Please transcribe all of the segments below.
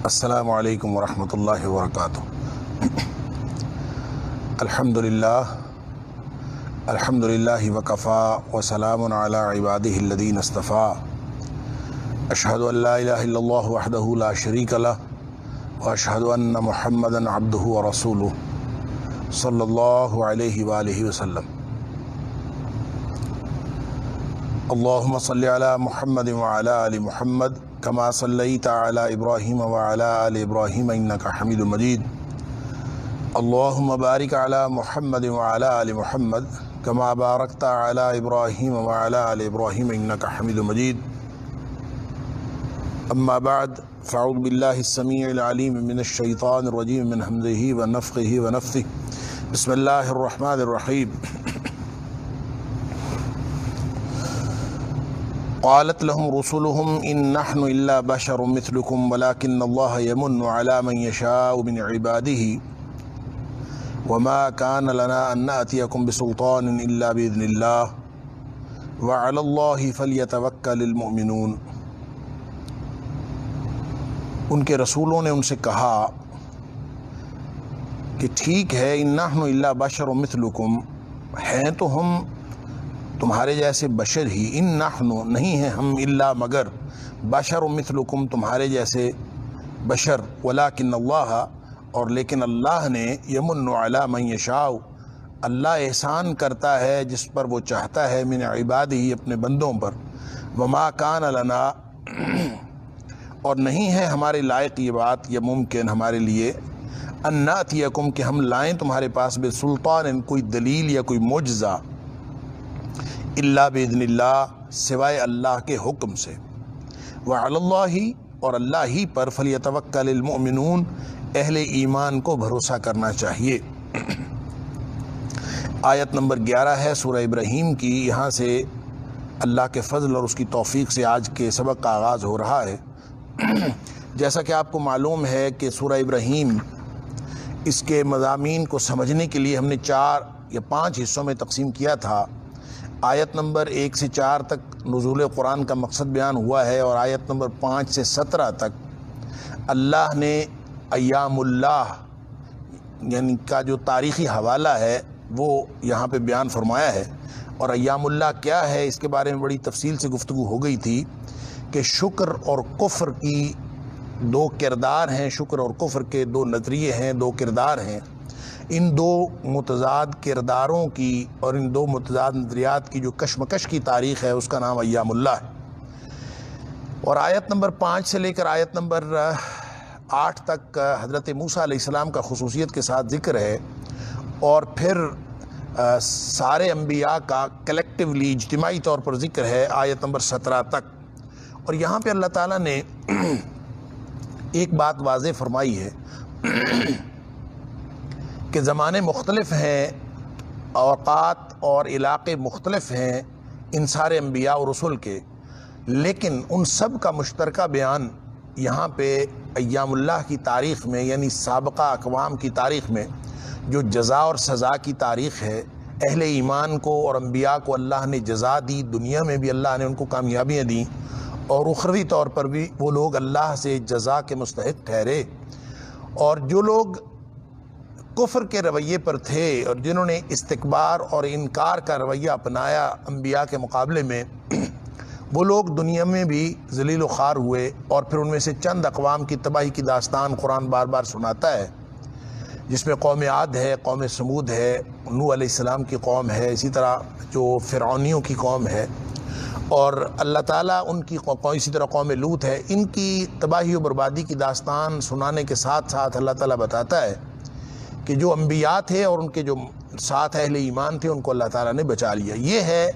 السلام علیکم ورحمۃ اللہ وبرکاتہ۔ الحمد للہ وکفا وسلام علی عبادہ الذین اصطفیٰ، اشہد ان لا الہ الا اللہ وحدہ لا شریک لہ واشہد ان محمدا عبدہ ورسولہ صلی اللہ علیہ وآلہ وسلم۔ اللہم صلی علی محمد وعلی آل محمد کما صلیت علی ابراہیم وعلی آل ابراہیم انک حمید مجید۔ اللہم بارک علی محمد وعلی آل محمد کما بارکت علی ابراہیم وعلی آل ابراہیم انک حمید مجید۔ اما بعد فاعوذ باللہ السمیع العلیم من الشیطان الرجیم من ہمزہ ونفخہ ونفثہ۔ بسم اللہ الرحمن الرحیم۔ قالت لهم رسلهم إن نحن إلا بشر مثلكم ولكن الله يمن على من يشاء من عباده وما كان لنا أن نأتيكم بسلطان إلا بإذن الله وعلى الله فليتوكل المؤمنون۔ ان کے رسولوں نے ان سے کہا کہ ٹھیک ہے، إن نحن إلا بشر مثلكم، ہیں تو ہم تمہارے جیسے بشر ہی، ان نحن نہیں ہیں ہم، الا مگر، بشر مثلکم تمہارے جیسے بشر، ولکن اللہ اور لیکن اللہ نے، یمن علی من یشاء اللہ احسان کرتا ہے جس پر وہ چاہتا ہے، من عبادہ اپنے بندوں پر، وما کان لنا اور نہیں ہے ہمارے لائق یہ بات یا ممکن ہمارے لیے، ان ناتیکم کہ ہم لائیں تمہارے پاس بسلطان کوئی دلیل یا کوئی معجزہ، الا باذن اللہ سوائے اللہ کے حکم سے، وعلی اللہ اور اللہ ہی پر فلیتوکل المؤمنون اہل ایمان کو بھروسہ کرنا چاہیے۔ آیت نمبر 11 ہے سورہ ابراہیم کی۔ یہاں سے اللہ کے فضل اور اس کی توفیق سے آج کے سبق کا آغاز ہو رہا ہے۔ جیسا کہ آپ کو معلوم ہے کہ سورہ ابراہیم، اس کے مضامین کو سمجھنے کے لیے ہم نے 4 یا 5 حصوں میں تقسیم کیا تھا۔ آیت نمبر 1 سے 4 تک نزول قرآن کا مقصد بیان ہوا ہے، اور آیت نمبر 5 سے 17 تک اللہ نے ایام اللہ یعنی کا جو تاریخی حوالہ ہے وہ یہاں پہ بیان فرمایا ہے۔ اور ایام اللہ کیا ہے اس کے بارے میں بڑی تفصیل سے گفتگو ہو گئی تھی کہ شکر اور کفر کی 2 کردار ہیں، شکر اور کفر کے 2 نظریے ہیں، 2 کردار ہیں۔ ان 2 متضاد کرداروں کی اور ان 2 متضاد نظریات کی جو کشمکش کی تاریخ ہے اس کا نام ایام اللہ ہے۔ اور آیت نمبر 5 سے لے کر آیت نمبر 8 تک حضرت موسیٰ علیہ السلام کا خصوصیت کے ساتھ ذکر ہے، اور پھر سارے انبیاء کا کلیکٹیولی اجتماعی طور پر ذکر ہے آیت نمبر 17 تک۔ اور یہاں پہ اللہ تعالیٰ نے ایک بات واضح فرمائی ہے کہ زمانے مختلف ہیں، اوقات اور علاقے مختلف ہیں ان سارے انبیاء اور رسول کے، لیکن ان سب کا مشترکہ بیان یہاں پہ ایام اللہ کی تاریخ میں، یعنی سابقہ اقوام کی تاریخ میں جو جزا اور سزا کی تاریخ ہے، اہل ایمان کو اور انبیاء کو اللہ نے جزا دی، دنیا میں بھی اللہ نے ان کو کامیابیاں دیں، اور اخروی طور پر بھی وہ لوگ اللہ سے جزا کے مستحق ٹھہرے۔ اور جو لوگ کفر کے رویے پر تھے اور جنہوں نے استکبار اور انکار کا رویہ اپنایا انبیاء کے مقابلے میں، وہ لوگ دنیا میں بھی ذلیل و خوار ہوئے۔ اور پھر ان میں سے چند اقوام کی تباہی کی داستان قرآن بار بار سناتا ہے، جس میں قوم عاد ہے، قوم سمود ہے، نوح علیہ السلام کی قوم ہے، اسی طرح جو فرعونیوں کی قوم ہے، اور اللہ تعالیٰ ان کی قوم، اسی طرح قوم لوط ہے۔ ان کی تباہی و بربادی کی داستان سنانے کے ساتھ ساتھ اللہ تعالیٰ بتاتا ہے کہ جو انبیاء تھے اور ان کے جو ساتھ اہل ایمان تھے ان کو اللہ تعالیٰ نے بچا لیا۔ یہ ہے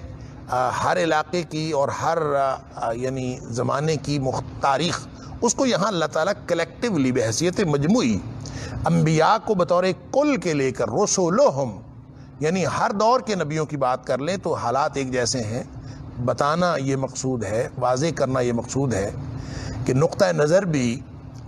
ہر علاقے کی اور ہر یعنی زمانے کی تاریخ، اس کو یہاں اللہ تعالیٰ کلیکٹیولی بحیثیت مجموعی انبیاء کو بطور کل کے لے کر، رسولہم یعنی ہر دور کے نبیوں کی بات کر لیں تو حالات ایک جیسے ہیں، بتانا یہ مقصود ہے، واضح کرنا یہ مقصود ہے کہ نقطہ نظر بھی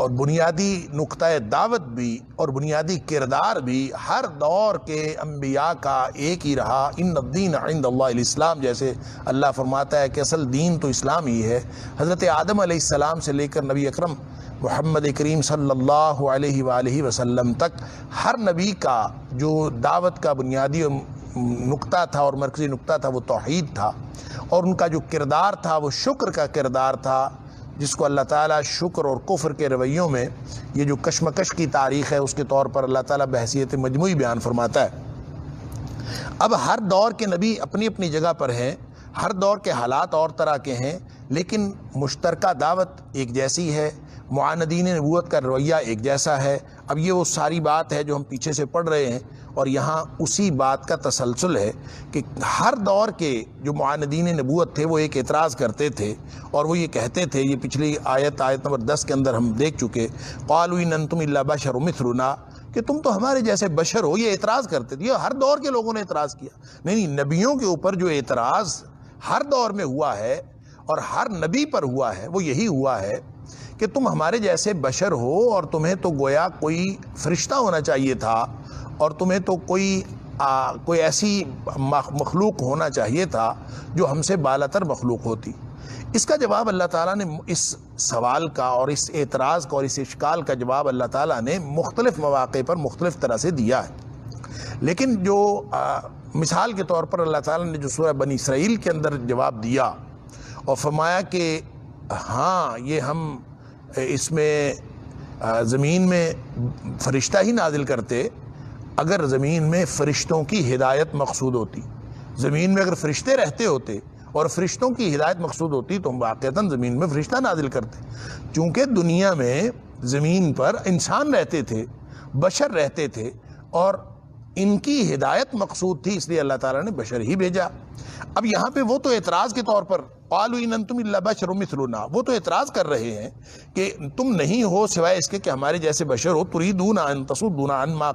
اور بنیادی نقطۂ دعوت بھی اور بنیادی کردار بھی ہر دور کے انبیاء کا ایک ہی رہا، ان الدین عند اللہ الاسلام، جیسے اللہ فرماتا ہے کہ اصل دین تو اسلام ہی ہے۔ حضرت آدم علیہ السلام سے لے کر نبی اکرم محمد کریم صلی اللہ علیہ وآلہ وسلم تک ہر نبی کا جو دعوت کا بنیادی نقطہ تھا اور مرکزی نقطہ تھا وہ توحید تھا، اور ان کا جو کردار تھا وہ شکر کا کردار تھا، جس کو اللہ تعالیٰ شکر اور کفر کے رویوں میں یہ جو کشمکش کی تاریخ ہے اس کے طور پر اللہ تعالیٰ بحیثیت مجموعی بیان فرماتا ہے۔ اب ہر دور کے نبی اپنی اپنی جگہ پر ہیں، ہر دور کے حالات اور طرح کے ہیں، لیکن مشترکہ دعوت ایک جیسی ہے، معاندین نبوت کا رویہ ایک جیسا ہے۔ اب یہ وہ ساری بات ہے جو ہم پیچھے سے پڑھ رہے ہیں، اور یہاں اسی بات کا تسلسل ہے کہ ہر دور کے جو معاندین نبوت تھے وہ ایک اعتراض کرتے تھے، اور وہ یہ کہتے تھے، یہ پچھلی آیت نمبر 10 کے اندر ہم دیکھ چکے، قالوا ان انتم الا بشر مثلنا، کہ تم تو ہمارے جیسے بشر ہو، یہ اعتراض کرتے تھے۔ یہ ہر دور کے لوگوں نے اعتراض کیا۔ نہیں، نبیوں کے اوپر جو اعتراض ہر دور میں ہوا ہے اور ہر نبی پر ہوا ہے وہ یہی ہوا ہے کہ تم ہمارے جیسے بشر ہو، اور تمہیں تو گویا کوئی فرشتہ ہونا چاہیے تھا، اور تمہیں تو کوئی ایسی مخلوق ہونا چاہیے تھا جو ہم سے بالاتر مخلوق ہوتی۔ اس کا جواب اللہ تعالیٰ نے، اس سوال کا اور اس اعتراض کا اور اس اشکال کا جواب اللہ تعالیٰ نے مختلف مواقع پر مختلف طرح سے دیا ہے۔ لیکن جو مثال کے طور پر اللہ تعالیٰ نے جو سورہ بنی اسرائیل کے اندر جواب دیا اور فرمایا کہ ہاں یہ ہم اس میں زمین میں فرشتہ ہی نازل کرتے اگر زمین میں فرشتوں کی ہدایت مقصود ہوتی، زمین میں اگر فرشتے رہتے ہوتے اور فرشتوں کی ہدایت مقصود ہوتی تو ہم واقعتاً زمین میں فرشتہ نازل کرتے۔ چونکہ دنیا میں زمین پر انسان رہتے تھے، بشر رہتے تھے، اور ان کی ہدایت مقصود تھی، اس لیے اللہ تعالیٰ نے بشر ہی بھیجا۔ اب یہاں پہ وہ تو اعتراض کے طور پر قالوا ان انتم الا بشر مثلنا، وہ تو اعتراض کر رہے ہیں کہ تم نہیں ہو سوائے اس کے کہ ہمارے جیسے بشر ہو، تريدون ان تصدونا عما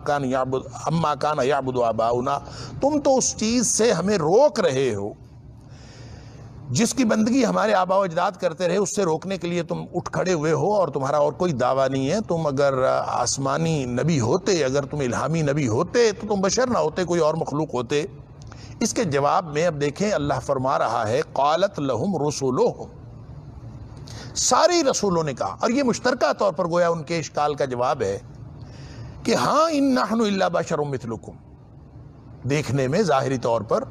كان يعبد آباؤنا، تم تو اس چیز سے ہمیں روک رہے ہو جس کی بندگی ہمارے آباء و اجداد کرتے رہے، اس سے روکنے کے لیے تم اٹھ کھڑے ہوئے ہو، اور تمہارا اور کوئی دعویٰ نہیں ہے۔ تم اگر آسمانی نبی ہوتے، اگر تم الہامی نبی ہوتے تو تم بشر نہ ہوتے، کوئی اور مخلوق ہوتے۔ اس کے جواب میں اب دیکھیں اللہ فرما رہا ہے قالت لہم رسولہم، سارے رسولوں نے کہا، اور یہ مشترکہ طور پر گویا ان کے اشکال کا جواب ہے کہ ہاں ان نحن الا بشر مثلکم، دیکھنے میں ظاہری طور پر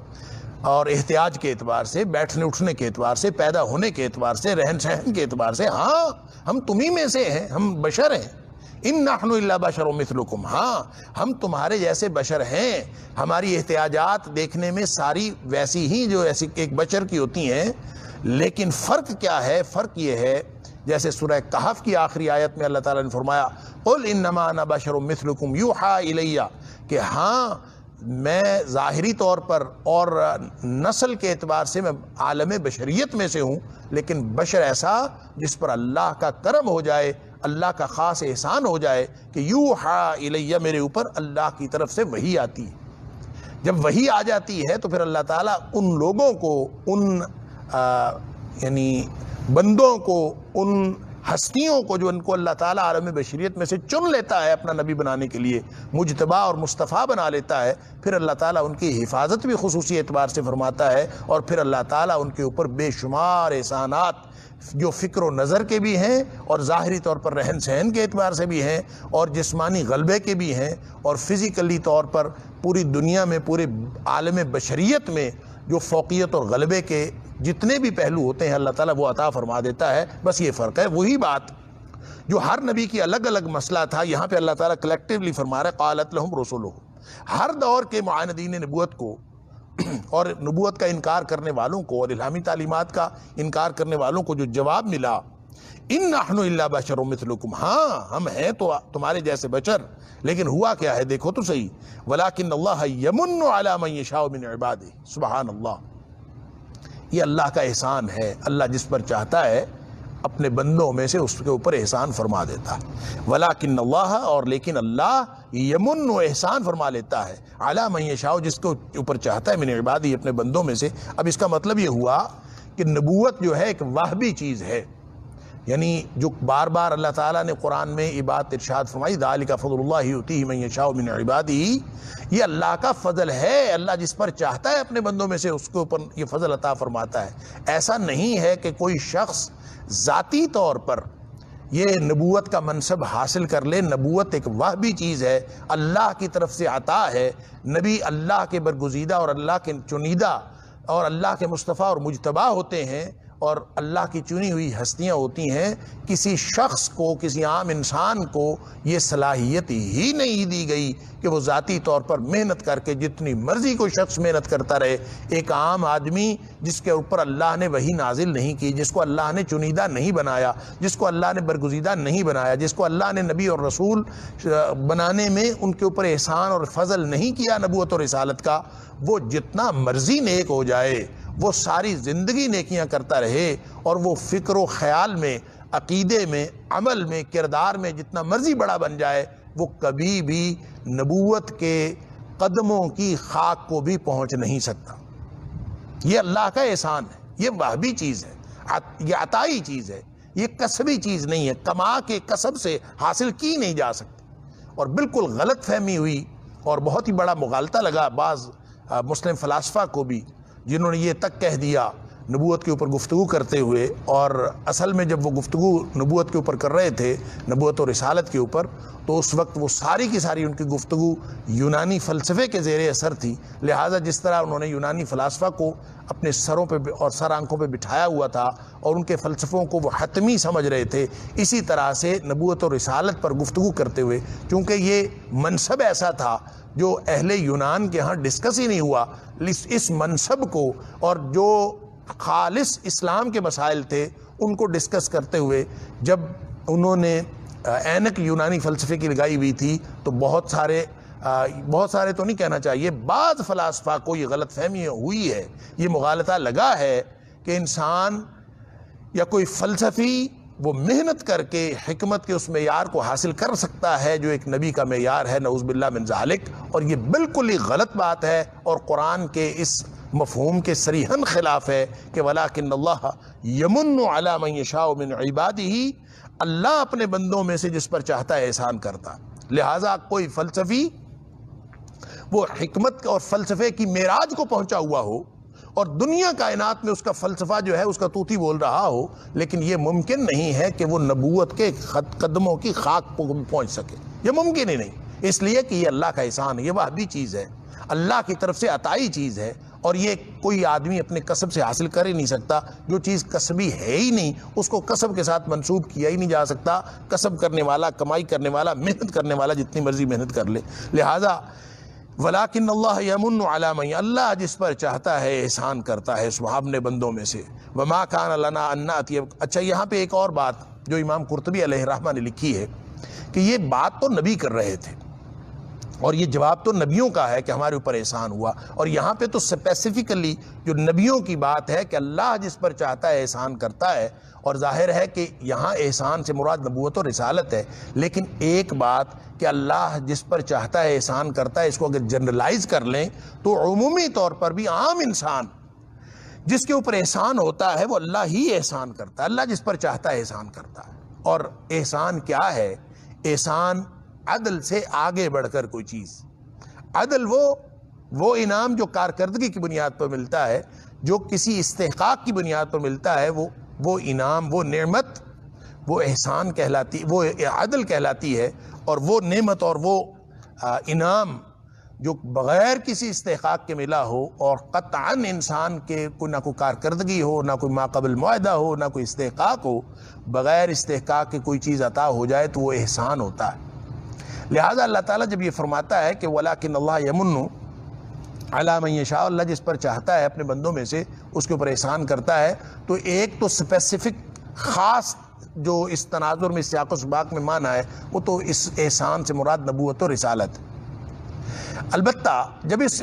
اور احتیاج کے اعتبار سے، بیٹھنے اٹھنے کے اعتبار سے، پیدا ہونے کے اعتبار سے، رہن سہن کے اعتبار سے، ہاں ہم تمہیں میں سے ہیں، ہم بشر ہیں۔ ان نحن الا بشر مثلکم، ہاں ہم تمہارے جیسے بشر ہیں، ہماری احتیاجات دیکھنے میں ساری ویسی ہی جو ایسی ایک بشر کی ہوتی ہیں، لیکن فرق کیا ہے؟ فرق یہ ہے جیسے سورہ کہف کی آخری آیت میں اللہ تعالیٰ نے فرمایا قل انما انا بشر مثلکم یوحی الی، کہ ہاں میں ظاہری طور پر اور نسل کے اعتبار سے میں عالم بشریت میں سے ہوں، لیکن بشر ایسا جس پر اللہ کا کرم ہو جائے، اللہ کا خاص احسان ہو جائے کہ یوحی الی، میرے اوپر اللہ کی طرف سے وحی آتی ہے۔ جب وحی آ جاتی ہے تو پھر اللہ تعالیٰ ان لوگوں کو، ان یعنی بندوں کو، ان ہستیوں کو جو ان کو اللہ تعالیٰ عالم بشریت میں سے چن لیتا ہے اپنا نبی بنانے کے لیے، مجتبی اور مصطفیٰ بنا لیتا ہے، پھر اللہ تعالیٰ ان کی حفاظت بھی خصوصی اعتبار سے فرماتا ہے، اور پھر اللہ تعالیٰ ان کے اوپر بے شمار احسانات جو فکر و نظر کے بھی ہیں اور ظاہری طور پر رہن سہن کے اعتبار سے بھی ہیں اور جسمانی غلبے کے بھی ہیں اور فزیکلی طور پر پوری دنیا میں، پورے عالم بشریت میں جو فوقیت اور غلبے کے جتنے بھی پہلو ہوتے ہیں اللہ تعالیٰ وہ عطا فرما دیتا ہے۔ بس یہ فرق ہے، وہی بات جو ہر نبی کی الگ الگ مسئلہ تھا، یہاں پہ اللہ تعالیٰ کلیکٹیولی فرما رہا ہے قالت لہم رسولہم۔ ہر دور کے معاندین نبوت کو اور نبوت کا انکار کرنے والوں کو اور الہامی تعلیمات کا انکار کرنے والوں کو جو جواب ملا ان نحن الا بشر مثلکم، ہاں ہم ہیں تو تمہارے جیسے بشر، لیکن ہوا کیا ہے دیکھو تو صحیح، ولکن اللہ یمن علی من یشاء من عبادہ، سبحان اللہ، یہ اللہ کا احسان ہے، اللہ جس پر چاہتا ہے اپنے بندوں میں سے اس کے اوپر احسان فرما دیتا ہے۔ ولیکن اللہ، اور لیکن اللہ یمن و احسان فرما لیتا ہے علی من یشاء، جس کو اوپر چاہتا ہے من عبادی، اپنے بندوں میں سے۔ اب اس کا مطلب یہ ہوا کہ نبوت جو ہے ایک واہبی چیز ہے، یعنی جو بار بار اللہ تعالیٰ نے قرآن میں یہ بات ارشاد فرمائی، ذالک فضل اللہ یؤتیہ من یشاء من عبادہ، یہ اللہ کا فضل ہے، اللہ جس پر چاہتا ہے اپنے بندوں میں سے اس کے اوپر یہ فضل عطا فرماتا ہے۔ ایسا نہیں ہے کہ کوئی شخص ذاتی طور پر یہ نبوت کا منصب حاصل کر لے۔ نبوت ایک وہبی چیز ہے، اللہ کی طرف سے عطا ہے۔ نبی اللہ کے برگزیدہ اور اللہ کے چنیدہ اور اللہ کے مصطفیٰ اور مجتبی ہوتے ہیں، اور اللہ کی چنی ہوئی ہستیاں ہوتی ہیں۔ کسی شخص کو، کسی عام انسان کو یہ صلاحیت ہی نہیں دی گئی کہ وہ ذاتی طور پر محنت کر کے، جتنی مرضی کوئی شخص محنت کرتا رہے، ایک عام آدمی جس کے اوپر اللہ نے وحی نازل نہیں کی، جس کو اللہ نے چنیدہ نہیں بنایا، جس کو اللہ نے برگزیدہ نہیں بنایا، جس کو اللہ نے نبی اور رسول بنانے میں ان کے اوپر احسان اور فضل نہیں کیا نبوت اور رسالت کا، وہ جتنا مرضی نیک ہو جائے، وہ ساری زندگی نیکیاں کرتا رہے، اور وہ فکر و خیال میں، عقیدے میں، عمل میں، کردار میں جتنا مرضی بڑا بن جائے، وہ کبھی بھی نبوت کے قدموں کی خاک کو بھی پہنچ نہیں سکتا۔ یہ اللہ کا احسان ہے، یہ وہبی چیز ہے، یہ عطائی چیز ہے، یہ کسبی چیز نہیں ہے، کما کے کسب سے حاصل کی نہیں جا سکتی۔ اور بالکل غلط فہمی ہوئی اور بہت ہی بڑا مغالطہ لگا بعض مسلم فلاسفہ کو بھی، جنہوں نے یہ تک کہہ دیا نبوت کے اوپر گفتگو کرتے ہوئے، اور اصل میں جب وہ گفتگو نبوت کے اوپر کر رہے تھے، نبوت اور رسالت کے اوپر، تو اس وقت وہ ساری کی ساری ان کی گفتگو یونانی فلسفے کے زیر اثر تھی۔ لہٰذا جس طرح انہوں نے یونانی فلاسفہ کو اپنے سروں پہ اور سر آنکھوں پہ بٹھایا ہوا تھا اور ان کے فلسفوں کو وہ حتمی سمجھ رہے تھے، اسی طرح سے نبوت اور رسالت پر گفتگو کرتے ہوئے، چونکہ یہ منصب ایسا تھا جو اہل یونان کے ہاں ڈسکس ہی نہیں ہوا، اس منصب کو اور جو خالص اسلام کے مسائل تھے ان کو ڈسکس کرتے ہوئے جب انہوں نے اینک یونانی فلسفے کی لگائی ہوئی تھی، تو بہت سارے تو نہیں کہنا چاہیے، بعض فلاسفہ کو یہ غلط فہمی ہوئی ہے، یہ مغالطہ لگا ہے کہ انسان یا کوئی فلسفی وہ محنت کر کے حکمت کے اس معیار کو حاصل کر سکتا ہے جو ایک نبی کا معیار ہے، نعوذ باللہ من ذالک، اور یہ بالکل ہی غلط بات ہے، اور قرآن کے اس مفہوم کے صریحاً خلاف ہے کہ وَلَٰكِنَّ اللَّهَ يَمُنُّ عَلَىٰ مَن يَشَاءُ مِنْ عِبَادِهِ، اللہ اپنے بندوں میں سے جس پر چاہتا ہے احسان کرتا۔ لہٰذا کوئی فلسفی وہ حکمت اور فلسفے کی معراج کو پہنچا ہوا ہو اور دنیا کائنات میں اس کا فلسفہ جو ہے اس کا طوطی بول رہا ہو، لیکن یہ ممکن نہیں ہے کہ وہ نبوت کے قدموں کی خاک کو پہنچ سکے، یہ ممکن ہی نہیں، اس لیے کہ یہ اللہ کا احسان ہے، یہ وہبی چیز ہے، اللہ کی طرف سے عطائی چیز ہے، اور یہ کوئی آدمی اپنے کسب سے حاصل کر ہی نہیں سکتا۔ جو چیز کسبی ہے ہی نہیں اس کو کسب کے ساتھ منسوب کیا ہی نہیں جا سکتا۔ کسب کرنے والا، کمائی کرنے والا، محنت کرنے والا جتنی مرضی محنت کر لے۔ لہٰذا وَلَٰكِنَّ اللَّهَ يَمُنُّ عَلَىٰ مَن، اللہ جس پر چاہتا ہے احسان کرتا ہے اپنے بندوں میں سے۔ وَمَا كَانَ لَنَا أَن نَّأْتِيَ، اچھا یہاں پہ ایک اور بات جو امام قرطبی علیہ الرحمہ نے لکھی ہے کہ یہ بات تو نبی کر رہے تھے اور یہ جواب تو نبیوں کا ہے کہ ہمارے اوپر احسان ہوا، اور یہاں پہ تو اسپیسیفکلی جو نبیوں کی بات ہے کہ اللہ جس پر چاہتا ہے احسان کرتا ہے، اور ظاہر ہے کہ یہاں احسان سے مراد نبوت و رسالت ہے۔ لیکن ایک بات کہ اللہ جس پر چاہتا ہے احسان کرتا ہے، اس کو اگر جنرلائز کر لیں تو عمومی طور پر بھی عام انسان جس کے اوپر احسان ہوتا ہے وہ اللہ ہی احسان کرتا ہے، اللہ جس پر چاہتا ہے احسان کرتا ہے۔ اور احسان کیا ہے؟ احسان عدل سے آگے بڑھ کر کوئی چیز، عدل وہ انعام جو کارکردگی کی بنیاد پر ملتا ہے، جو کسی استحقاق کی بنیاد پر ملتا ہے، وہ انعام، وہ نعمت، وہ احسان کہلاتی، وہ عدل کہلاتی ہے۔ اور وہ نعمت اور وہ انعام جو بغیر کسی استحقاق کے ملا ہو اور قطعاً انسان کے نہ کوئی کارکردگی ہو، نہ کوئی ماقبل معاہدہ ہو، نہ کوئی استحقاق ہو، بغیر استحقاق کے کوئی چیز عطا ہو جائے تو وہ احسان ہوتا ہے۔ لہٰذا اللہ تعالیٰ جب یہ فرماتا ہے کہ وَلَٰكِنَّ اللَّهَ يَمُنُّ عَلَىٰ مَن يَشَاءُ، اللہ جس پر چاہتا ہے اپنے بندوں میں سے اس کے اوپر احسان کرتا ہے، تو ایک تو اسپیسیفک خاص جو اس تناظر میں سیاق و سباق میں مانا ہے وہ تو اس احسان سے مراد نبوت و رسالت۔ البتہ جب اس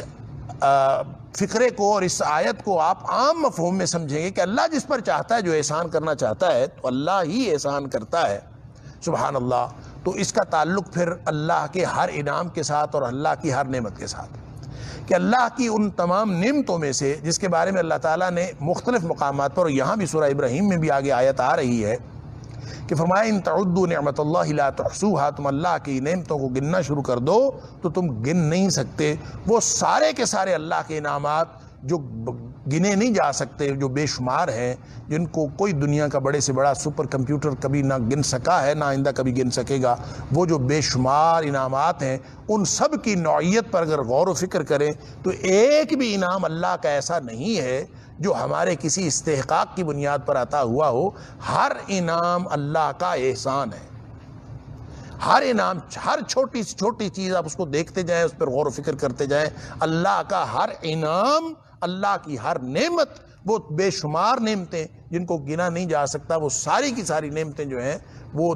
فقرے کو اور اس آیت کو آپ عام مفہوم میں سمجھیں گے کہ اللہ جس پر چاہتا ہے، جو احسان کرنا چاہتا ہے تو اللہ ہی احسان کرتا ہے، سبحان اللہ، تو اس کا تعلق پھر اللہ کے ہر انعام کے ساتھ اور اللہ کی ہر نعمت کے ساتھ، کہ اللہ کی ان تمام نعمتوں میں سے جس کے بارے میں اللہ تعالیٰ نے مختلف مقامات پر، اور یہاں بھی سورہ ابراہیم میں بھی آگے آیت آ رہی ہے کہ فرمایا ان تعدوا نعمت اللہ لا تحصوها، تم اللہ کی نعمتوں کو گننا شروع کر دو تو تم گن نہیں سکتے۔ وہ سارے کے سارے اللہ کے انعامات جو گنے نہیں جا سکتے، جو بے شمار ہیں، جن کو کوئی دنیا کا بڑے سے بڑا سپر کمپیوٹر کبھی نہ گن سکا ہے، نہ آئندہ کبھی گن سکے گا، وہ جو بے شمار انعامات ہیں ان سب کی نوعیت پر اگر غور و فکر کریں تو ایک بھی انعام اللہ کا ایسا نہیں ہے جو ہمارے کسی استحقاق کی بنیاد پر عطا ہوا ہو۔ ہر انعام اللہ کا احسان ہے۔ ہر انعام، ہر چھوٹی سے چھوٹی چیز آپ اس کو دیکھتے جائیں، اس پر غور و فکر کرتے جائیں، اللہ کا ہر انعام، اللہ کی ہر نعمت، وہ بے شمار نعمتیں جن کو گنا نہیں جا سکتا، وہ ساری کی ساری نعمتیں جو ہیں وہ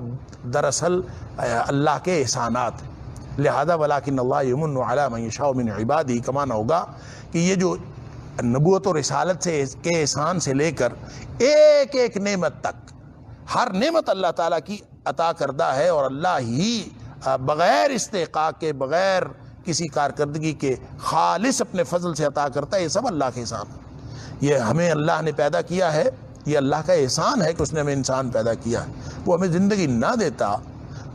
دراصل اللہ کے احسانات ہیں۔ لہذا ولیکن اللہ یمن علی من یشاء من عبادہ کا معنی ہوگا کہ یہ جو نبوت و رسالت سے کے احسان سے لے کر ایک ایک نعمت تک، ہر نعمت اللہ تعالیٰ کی عطا کردہ ہے، اور اللہ ہی بغیر استحقاق کے، بغیر کسی کارکردگی کے، خالص اپنے فضل سے عطا کرتا ہے۔ یہ سب اللہ کے احسان ہے۔ یہ ہمیں اللہ نے پیدا کیا ہے، یہ اللہ کا احسان ہے کہ اس نے ہمیں انسان پیدا کیا ہے۔ وہ ہمیں زندگی نہ دیتا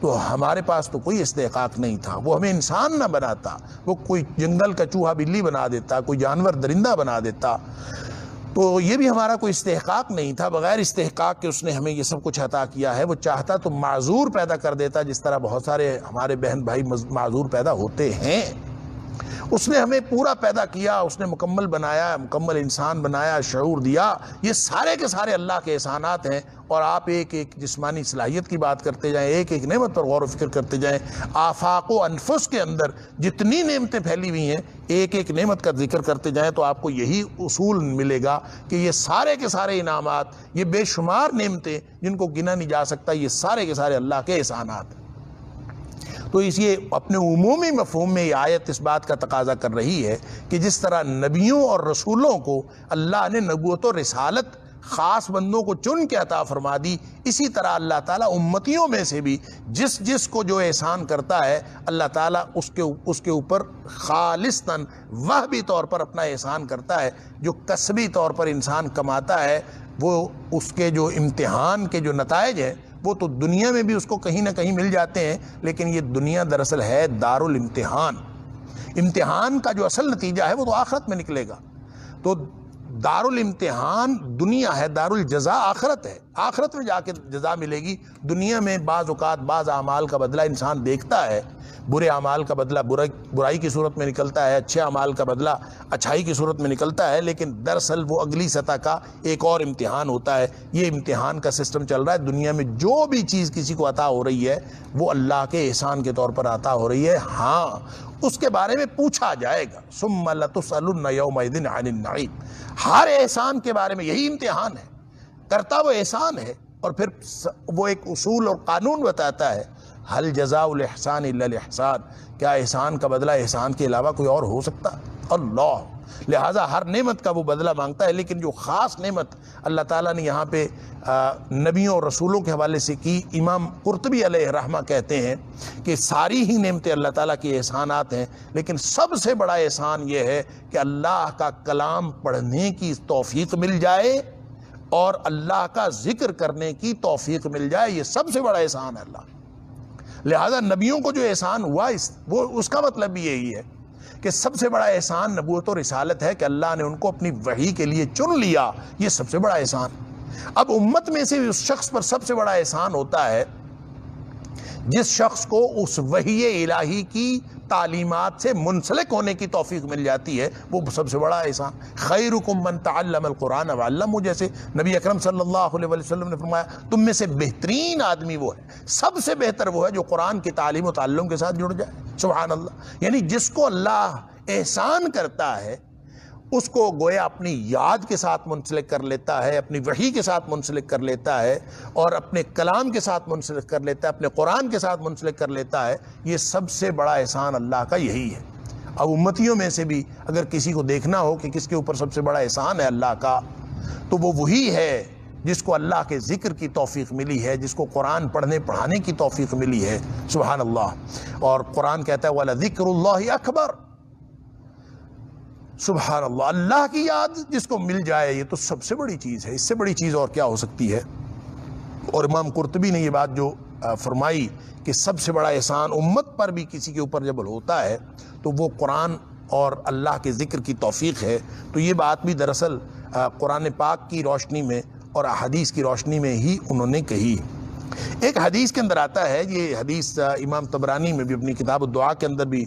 تو ہمارے پاس تو کوئی استحقاق نہیں تھا، وہ ہمیں انسان نہ بناتا، وہ کوئی جنگل کا چوہا بلی بنا دیتا، کوئی جانور درندہ بنا دیتا، تو یہ بھی ہمارا کوئی استحقاق نہیں تھا۔ بغیر استحقاق کے اس نے ہمیں یہ سب کچھ عطا کیا ہے۔ وہ چاہتا تو معذور پیدا کر دیتا، جس طرح بہت سارے ہمارے بہن بھائی معذور پیدا ہوتے ہیں۔ اس نے ہمیں پورا پیدا کیا، اس نے مکمل بنایا، مکمل انسان بنایا، شعور دیا۔ یہ سارے کے سارے اللہ کے احسانات ہیں، اور آپ ایک ایک جسمانی صلاحیت کی بات کرتے جائیں، ایک ایک نعمت پر غور و فکر کرتے جائیں، آفاق و انفس کے اندر جتنی نعمتیں پھیلی ہوئی ہیں، ایک ایک نعمت کا ذکر کرتے جائیں تو آپ کو یہی اصول ملے گا کہ یہ سارے کے سارے انعامات، یہ بے شمار نعمتیں جن کو گنا نہیں جا سکتا، یہ سارے کے سارے اللہ کے احسانات ہیں۔ تو اس یہ اپنے عمومی مفہوم میں یہ آیت اس بات کا تقاضا کر رہی ہے کہ جس طرح نبیوں اور رسولوں کو اللہ نے نبوت و رسالت خاص بندوں کو چن کے عطا فرما دی، اسی طرح اللہ تعالیٰ امتیوں میں سے بھی جس جس کو جو احسان کرتا ہے، اللہ تعالیٰ اس کے اوپر خالصتاً وہبی طور پر اپنا احسان کرتا ہے۔ جو کسبی طور پر انسان کماتا ہے، وہ اس کے جو امتحان کے جو نتائج ہیں وہ تو دنیا میں بھی اس کو کہیں نہ کہیں مل جاتے ہیں، لیکن یہ دنیا دراصل ہے دار الامتحان۔ امتحان کا جو اصل نتیجہ ہے وہ تو آخرت میں نکلے گا۔ تو دار الامتحان دنیا ہے، دار الجزا آخرت ہے، آخرت میں جا کے جزا ملے گی۔ دنیا میں بعض اوقات بعض اعمال کا بدلہ انسان دیکھتا ہے، برے اعمال کا بدلہ برائی کی صورت میں نکلتا ہے، اچھے اعمال کا بدلہ اچھائی کی صورت میں نکلتا ہے، لیکن دراصل وہ اگلی سطح کا ایک اور امتحان ہوتا ہے۔ یہ امتحان کا سسٹم چل رہا ہے دنیا میں۔ جو بھی چیز کسی کو عطا ہو رہی ہے وہ اللہ کے احسان کے طور پر عطا ہو رہی ہے۔ ہاں، اس کے بارے میں پوچھا جائے گا، ثم لتسألن یومئذ عن النعیم۔ ہر احسان کے بارے میں یہی امتحان ہے، کرتا وہ احسان ہے، اور پھر وہ ایک اصول اور قانون بتاتا ہے، حل جزاء الاحسان الا الاحسان، کیا احسان کا بدلہ احسان کے علاوہ کوئی اور ہو سکتا؟ اللہ، لہٰذا ہر نعمت کا وہ بدلہ مانگتا ہے، لیکن جو خاص نعمت اللہ تعالیٰ نے یہاں پہ نبیوں اور رسولوں کے حوالے سے کی، امام قرطبی علیہ الرحمہ کہتے ہیں کہ ساری ہی نعمتیں اللہ تعالیٰ کے احسانات ہیں، لیکن سب سے بڑا احسان یہ ہے کہ اللہ کا کلام پڑھنے کی توفیق مل جائے اور اللہ کا ذکر کرنے کی توفیق مل جائے۔ یہ سب سے بڑا احسان ہے اللہ۔ لہذا نبیوں کو جو احسان ہوا وہ اس کا مطلب بھی یہی ہے کہ سب سے بڑا احسان نبوت و رسالت ہے کہ اللہ نے ان کو اپنی وحی کے لیے چن لیا، یہ سب سے بڑا احسان۔ اب امت میں سے اس شخص پر سب سے بڑا احسان ہوتا ہے جس شخص کو اس وحی الہی کی تعلیمات سے منسلک ہونے کی توفیق مل جاتی ہے، وہ سب سے بڑا احسان۔ خیرکم من تعلم القرآن وعلمہ، جیسے نبی اکرم صلی اللہ علیہ وسلم نے فرمایا، تم میں سے بہترین آدمی وہ ہے، سب سے بہتر وہ ہے جو قرآن کی تعلیم و تعلم کے ساتھ جڑ جائے۔ سبحان اللہ، یعنی جس کو اللہ احسان کرتا ہے اس کو گویا اپنی یاد کے ساتھ منسلک کر لیتا ہے، اپنی وحی کے ساتھ منسلک کر لیتا ہے، اور اپنے کلام کے ساتھ منسلک کر لیتا ہے، اپنے قرآن کے ساتھ منسلک کر لیتا ہے۔ یہ سب سے بڑا احسان اللہ کا یہی ہے۔ اب امتیوں میں سے بھی اگر کسی کو دیکھنا ہو کہ کس کے اوپر سب سے بڑا احسان ہے اللہ کا، تو وہ وہی ہے جس کو اللہ کے ذکر کی توفیق ملی ہے، جس کو قرآن پڑھنے پڑھانے کی توفیق ملی ہے۔ سبحان اللہ۔ اور قرآن کہتا ہے وَلَذِكْرُ اللَّهِ أَكْبَرُ۔ سبحان اللہ، اللہ کی یاد جس کو مل جائے، یہ تو سب سے بڑی چیز ہے، اس سے بڑی چیز اور کیا ہو سکتی ہے۔ اور امام قرطبی نے یہ بات جو فرمائی کہ سب سے بڑا احسان امت پر بھی کسی کے اوپر جب ہوتا ہے تو وہ قرآن اور اللہ کے ذکر کی توفیق ہے، تو یہ بات بھی دراصل قرآن پاک کی روشنی میں اور احادیث کی روشنی میں ہی انہوں نے کہی۔ ایک حدیث کے اندر آتا ہے، یہ حدیث امام طبرانی میں بھی اپنی کتاب الدعاء کے اندر بھی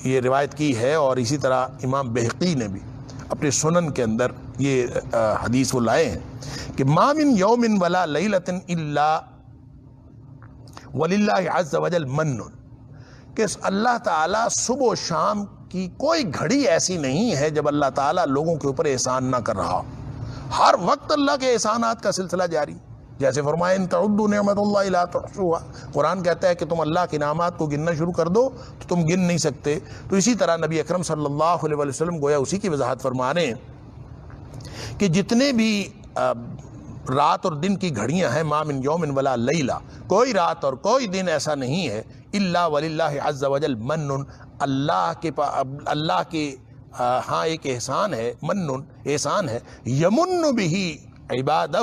یہ روایت کی ہے، اور اسی طرح امام بہقی نے بھی اپنے سنن کے اندر یہ حدیث وہ لائے ہیں کہ ما من یوم ولا لیلۃ الا وللہ عز وجل من، کہ اللہ تعالیٰ صبح و شام کی کوئی گھڑی ایسی نہیں ہے جب اللہ تعالیٰ لوگوں کے اوپر احسان نہ کر رہا، ہر وقت اللہ کے احسانات کا سلسلہ جاری۔ جیسے فرمایا ان تعدوا نعمت اللہ لا تحصوها، قرآن کہتا ہے کہ تم اللہ کے انعامات کو گننا شروع کر دو تو تم گن نہیں سکتے۔ تو اسی طرح نبی اکرم صلی اللہ علیہ وسلم گویا اسی کی وضاحت فرما رہے ہیں کہ جتنے بھی رات اور دن کی گھڑیاں ہیں، ما من یوم ولا لیلہ، کوئی رات اور کوئی دن ایسا نہیں ہے، الا وللہ عز وجل من، اللہ کے ہاں ایک احسان ہے، من احسان ہے، یمن بہ عبادہ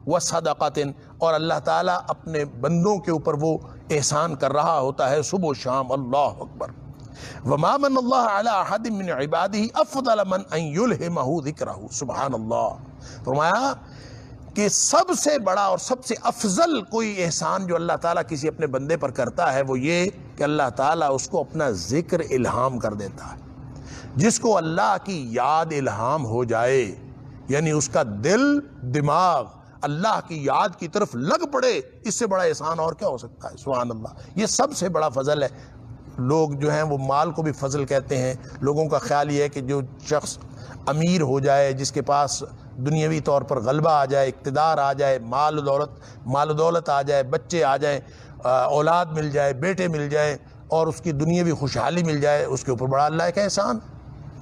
وصدقۃ، اور اللہ تعالیٰ اپنے بندوں کے اوپر وہ احسان کر رہا ہوتا ہے صبح و شام۔ اللہ اکبر۔ وما من اللہ علی احد من عبادہ افضل من ان یلہمہ ذکرہ، سبحان اللہ۔ فرمایا کہ سب سے بڑا اور سب سے افضل کوئی احسان جو اللہ تعالیٰ کسی اپنے بندے پر کرتا ہے وہ یہ کہ اللہ تعالیٰ اس کو اپنا ذکر الہام کر دیتا ہے۔ جس کو اللہ کی یاد الہام ہو جائے، یعنی اس کا دل دماغ اللہ کی یاد کی طرف لگ پڑے، اس سے بڑا احسان اور کیا ہو سکتا ہے؟ سبحان اللہ۔ یہ سب سے بڑا فضل ہے۔ لوگ جو ہیں وہ مال کو بھی فضل کہتے ہیں۔ لوگوں کا خیال یہ ہے کہ جو شخص امیر ہو جائے، جس کے پاس دنیاوی طور پر غلبہ آ جائے، اقتدار آ جائے، مال و دولت آ جائے، بچے آ جائیں، اولاد مل جائے، بیٹے مل جائے، اور اس کی دنیاوی خوشحالی مل جائے، اس کے اوپر بڑا اللہ کا احسان۔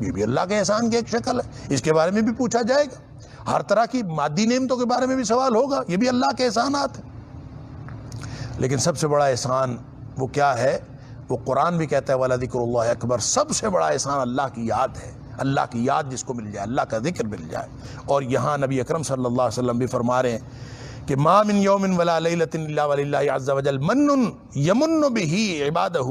یہ بھی اللہ کے احسان کی ایک شکل ہے، اس کے بارے میں بھی پوچھا جائے گا۔ ہر طرح کی مادی نعمتوں کے بارے میں بھی سوال ہوگا، یہ بھی اللہ کے احسانات ہیں۔ لیکن سب سے بڑا احسان وہ کیا ہے؟ وہ قرآن بھی کہتا ہے وَلَذِكْرُ اللَّهِ اکبر، سب سے بڑا احسان اللہ کی یاد ہے۔ اللہ کی یاد جس کو مل جائے، اللہ کا ذکر مل جائے۔ اور یہاں نبی اکرم صلی اللہ علیہ وسلم بھی فرما رہے ہیں کہ ما من یوم ولا لیلۃ الا وللہ عز وجل من یمن بہ عبادہ،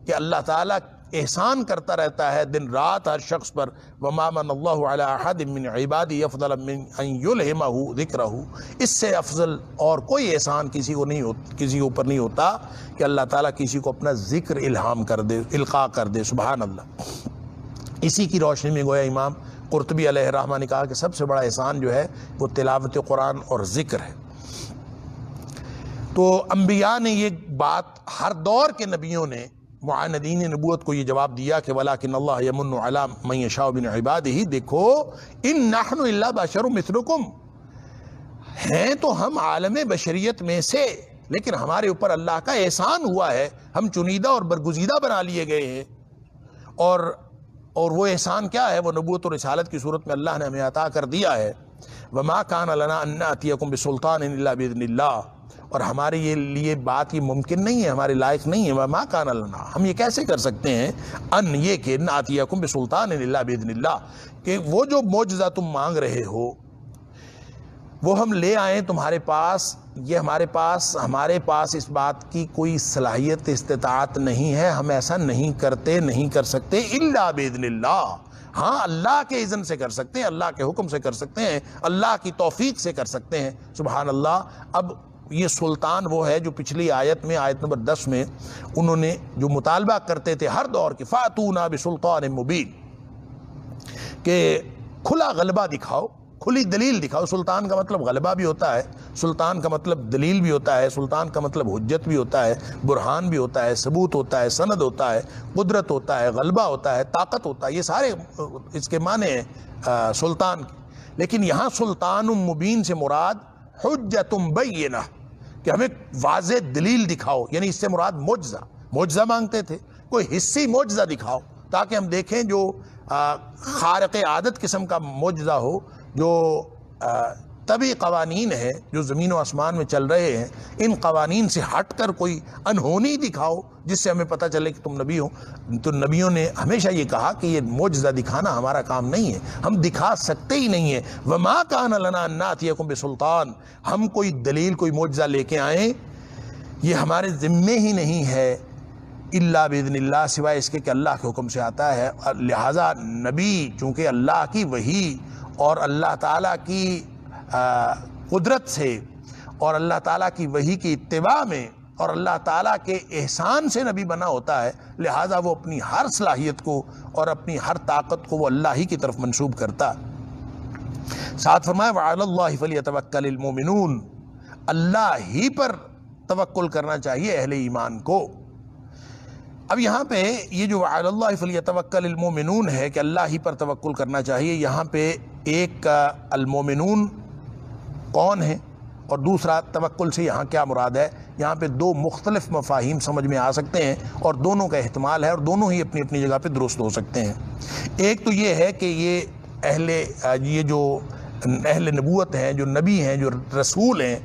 کہ اللہ تعالیٰ احسان کرتا رہتا ہے دن رات ہر شخص پر۔ وما من اللہ علی احد من عبادہ افضل من ان یلہمہ ذکرہ، اس سے افضل اور کوئی احسان کسی کے اوپر نہیں ہوتا کہ اللہ تعالیٰ کسی کو اپنا ذکر الہام کر دے، القاء کر دے۔ سبحان اللہ۔ اسی کی روشنی میں گویا امام قرطبی علیہ الرحمہ نے کہا کہ سب سے بڑا احسان جو ہے وہ تلاوت قرآن اور ذکر ہے۔ تو انبیاء نے یہ بات، ہر دور کے نبیوں نے معاندین نبوت کو یہ جواب دیا کہ وَلَٰكِنَّ اللَّهَ يَمُنُّ عَلَىٰ مَن يَشَاءُ مِنْ عِبَادِهِ، دیکھو اِن نَحْنُ إِلَّا بَشَرٌ مِثْلُكُمْ، ہیں تو ہم عالم بشریت میں سے، لیکن ہمارے اوپر اللہ کا احسان ہوا ہے، ہم چنیدہ اور برگزیدہ بنا لیے گئے ہیں۔ اور وہ احسان کیا ہے؟ وہ نبوت اور رسالت کی صورت میں اللہ نے ہمیں عطا کر دیا ہے۔ وَمَا كَانَ لَنَا أَن نَّأْتِيَكُم بِسُلْطَانٍ إِلَّا بِإِذْنِ اللَّهِ، اور ہمارے لیے بات یہ ممکن نہیں ہے، ہمارے لائق نہیں ہے۔ وَمَا كَانَ لَنَا، ہم یہ کیسے کر سکتے ہیں؟ ان یہ کہ نَّأْتِيَكُم بِسُلْطَانٍ إِلَّا بِإِذْنِ اللَّهِ، کہ وہ جو معجزہ تم مانگ رہے ہو وہ ہم لے آئیں تمہارے پاس، یہ ہمارے پاس اس بات کی کوئی صلاحیت استطاعت نہیں ہے، ہم ایسا نہیں کر سکتے الا باذن اللہ، ہاں اللہ کے اذن سے کر سکتے ہیں، اللہ کے حکم سے کر سکتے ہیں، اللہ کی توفیق سے کر سکتے ہیں۔ سبحان اللہ۔ اب یہ سلطان وہ ہے جو پچھلی آیت میں، آیت نمبر 10 میں انہوں نے جو مطالبہ کرتے تھے ہر دور کے، فَأْتُونَا بِسُلْطَانٍ مُبِينٍ، کہ کھلا غلبہ دکھاؤ، کھلی دلیل دکھاؤ۔ سلطان کا مطلب غلبہ بھی ہوتا ہے، سلطان کا مطلب دلیل بھی ہوتا ہے، سلطان کا مطلب حجت بھی ہوتا ہے، برہان بھی ہوتا ہے، ثبوت ہوتا ہے، سند ہوتا ہے، قدرت ہوتا ہے، غلبہ ہوتا ہے، طاقت ہوتا ہے، یہ سارے اس کے معنی ہیں سلطان کے۔ لیکن یہاں سلطان مبین سے مراد حجت بینہ، کہ ہمیں واضح دلیل دکھاؤ، یعنی اس سے مراد معجزہ مانگتے تھے، کوئی حصی معجزہ دکھاؤ تاکہ ہم دیکھیں جو خارق عادت قسم کا معجزہ ہو، جو طبی قوانین ہیں جو زمین و آسمان میں چل رہے ہیں، ان قوانین سے ہٹ کر کوئی انہونی دکھاؤ جس سے ہمیں پتہ چلے کہ تم نبی ہو۔ تو نبیوں نے ہمیشہ یہ کہا کہ یہ معجزہ دکھانا ہمارا کام نہیں ہے، ہم دکھا سکتے ہی نہیں ہیں۔ وما کان لنا ان ناتیکم بسلطان، ہم کوئی دلیل کوئی معجزہ لے کے آئیں یہ ہمارے ذمے ہی نہیں ہے، الا باذن اللہ، سوائے اس کے کہ اللہ کے حکم سے آتا ہے۔ لہٰذا نبی چونکہ اللہ کی وحی اور اللہ تعالیٰ کی قدرت سے اور اللہ تعالیٰ کی وحی کی اتباع میں اور اللہ تعالیٰ کے احسان سے نبی بنا ہوتا ہے، لہٰذا وہ اپنی ہر صلاحیت کو اور اپنی ہر طاقت کو وہ اللہ ہی کی طرف منسوب کرتا۔ ساتھ فرمایا وعلی اللہ فلیتوکل المؤمنون، اللہ ہی پر توکل کرنا چاہیے اہل ایمان کو۔ اب یہاں پہ یہ جو وعلی اللہ فلیتوکل المؤمنون ہے کہ اللہ ہی پر توکل کرنا چاہیے، یہاں پہ ایک المؤمنون کون ہے اور دوسرا توکل سے یہاں کیا مراد ہے، یہاں پہ دو مختلف مفاہیم سمجھ میں آ سکتے ہیں اور دونوں کا احتمال ہے اور دونوں ہی اپنی اپنی جگہ پہ درست ہو سکتے ہیں۔ ایک تو یہ ہے کہ یہ جو اہل نبوت ہیں، جو نبی ہیں، جو رسول ہیں،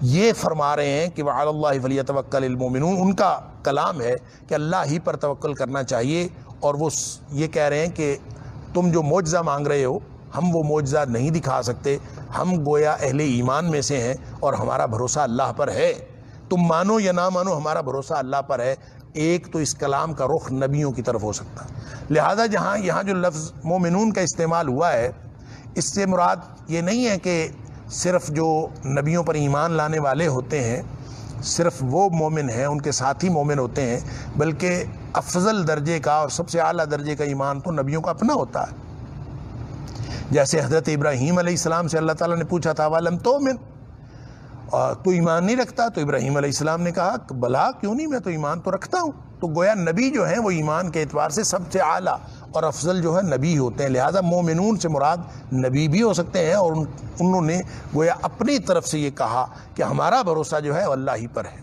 یہ فرما رہے ہیں کہ وعلی اللہ فلیتوکل المؤمنون، ان کا کلام ہے کہ اللہ ہی پر توکل کرنا چاہیے، اور وہ یہ کہہ رہے ہیں کہ تم جو معجزہ مانگ رہے ہو ہم وہ معجزہ نہیں دکھا سکتے، ہم گویا اہل ایمان میں سے ہیں اور ہمارا بھروسہ اللہ پر ہے، تم مانو یا نہ مانو ہمارا بھروسہ اللہ پر ہے۔ ایک تو اس کلام کا رخ نبیوں کی طرف ہو سکتا ہے، لہذا یہاں جو لفظ مومنون کا استعمال ہوا ہے، اس سے مراد یہ نہیں ہے کہ صرف جو نبیوں پر ایمان لانے والے ہوتے ہیں صرف وہ مومن ہیں، ان کے ساتھ ہی مومن ہوتے ہیں، بلکہ افضل درجے کا اور سب سے اعلیٰ درجے کا ایمان تو نبیوں کا اپنا ہوتا ہے۔ جیسے حضرت ابراہیم علیہ السلام سے اللہ تعالیٰ نے پوچھا تھا وَلَمْ تُؤْمِنْ، تو ایمان نہیں رکھتا؟ تو ابراہیم علیہ السلام نے کہا بلا کیوں نہیں، میں تو ایمان تو رکھتا ہوں۔ تو گویا نبی جو ہیں وہ ایمان کے اعتبار سے سب سے اعلیٰ اور افضل جو ہے نبی ہوتے ہیں، لہٰذا مومنون سے مراد نبی بھی ہو سکتے ہیں، اور انہوں نے گویا اپنی طرف سے یہ کہا کہ ہمارا بھروسہ جو ہے اللہ ہی پر ہے۔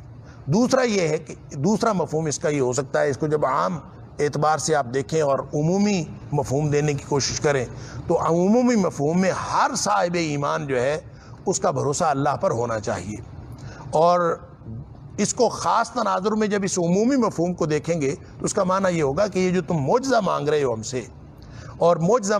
دوسرا یہ ہے کہ دوسرا مفہوم اس کا یہ ہو سکتا ہے، اس کو جب عام اعتبار سے آپ دیکھیں اور عمومی مفہوم دینے کی کوشش کریں تو عمومی مفہوم میں ہر صاحب ایمان جو ہے اس کا بھروسہ اللہ پر ہونا چاہیے، اور اس کو خاص تناظر میں جب اس عمومی مفہوم کو دیکھیں گے تو اس کا معنی یہ ہوگا کہ یہ جو تم معجزہ مانگ رہے ہو ہم سے، اور معجزہ